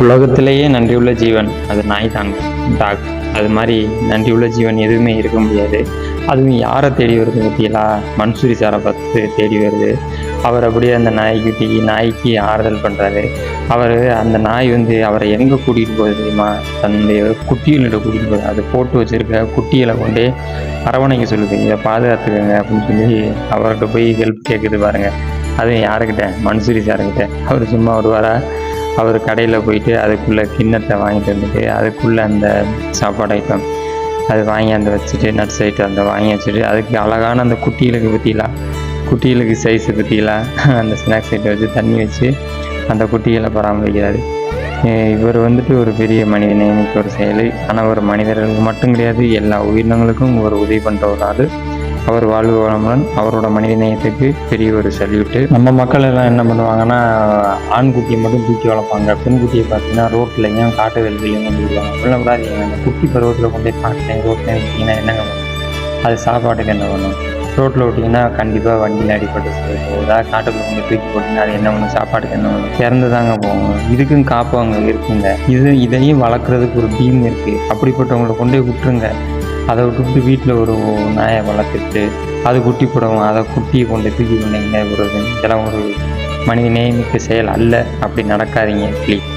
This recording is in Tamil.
உலகத்திலேயே நன்றியுள்ள ஜீவன் அது நாய் தாங்க, டாக். அது மாதிரி நன்றியுள்ள ஜீவன் எதுவுமே இருக்க முடியாது. அதுவும் யாரை தேடி வருது பார்த்தீங்களா? மன்சூரி சாரை பார்த்து தேடி வருது. அவர் அப்படியே அந்த நாய்க்கு ஆறுதல் பண்ணுறாரு. அந்த நாய் அவரை எங்கே கூட்டிகிட்டு போகுது தெரியுமா? தன்னுடைய குட்டிகளிட கூட்டிகிட்டு போகுது. அது போட்டு வச்சிருக்க குட்டிகளை கொண்டே அரவணைக்க சொல்லுது. இதை பாதுகாத்துக்கங்க அப்படின்னு சொல்லி அவர்கிட்ட போய் ஹெல்ப் கேட்குது பாருங்க. அதுவும் யாருக்கிட்ட? மன்சூரி சார்கிட்ட. அவர் சும்மா வருவாரா? அவர் கடையில் போயிட்டு அதுக்குள்ளே கிண்ணத்தை வாங்கிட்டு வந்துட்டு அதுக்குள்ளே அந்த சாப்பாடு ஐட்டம் அது வாங்கியாந்து வச்சுட்டு நட்ஸ் ஐட்டம் அந்த வாங்கி வச்சுட்டு அதுக்கு அழகான அந்த குட்டிகளுக்கு சைஸு பற்றிலாம் அந்த ஸ்நாக்ஸ் ஐட்டம் வச்சு தண்ணி வச்சு அந்த குட்டிகளை பராமரிக்கிறாரு. இவர் ஒரு பெரிய மனிதநேயமிக்க ஒரு செயல். ஆனால் ஒரு மனிதர்களுக்கு மட்டும் கிடையாது, எல்லா உயிரினங்களுக்கும் ஒரு உதவி பண்ணுற ஒரு ஆள். அவர் வாழ்வு வளமுடன். அவரோட மனிதநேயத்துக்கு பெரிய ஒரு சல்யூட்டு. நம்ம மக்கள் எல்லாம் என்ன பண்ணுவாங்கன்னா, ஆண் குட்டியை மட்டும் தூக்கி வளர்ப்பாங்க. பெண் குட்டியை பார்த்தீங்கன்னா ரோட்லையும் காட்டு வெள்ளையும் கொண்டு விடுவாங்க. அப்படிலாம் விடாதீங்க. அந்த குட்டி பருவத்தில் கொண்டு போய் காட்டுலையும் ரோட்லையும் விட்டிங்கன்னா என்னங்க பண்ணும்? அது சாப்பாட்டுக்கு என்ன பண்ணும்? ரோட்டில் விட்டிங்கன்னா கண்டிப்பாக வண்டியில் அடிப்பட்டு ஏதாவது காட்டுக்குள்ள கொண்டு தூக்கி போட்டிங்கன்னா அது என்ன பண்ணும்? சாப்பாட்டுக்கு என்ன பண்ணும்? இறந்து தாங்க போகும். இதுக்கும் காப்பு அங்கே இருக்குங்க. இதையும் வளர்க்குறதுக்கு ஒரு டீம் இருக்குது. அப்படிப்பட்டவங்களை கொண்டு போய் விட்டுருங்க. அதை விட்டுவிட்டு வீட்டில் ஒரு நாயை வளர்த்துட்டு அது குட்டி போடவும் அதை குட்டியை தூக்கி கொண்டு எங்கே விடுறது? இதெல்லாம் ஒரு மனித நேயமிக்க செயல் அல்ல. அப்படி நடக்காதீங்க ப்ளீஸ்.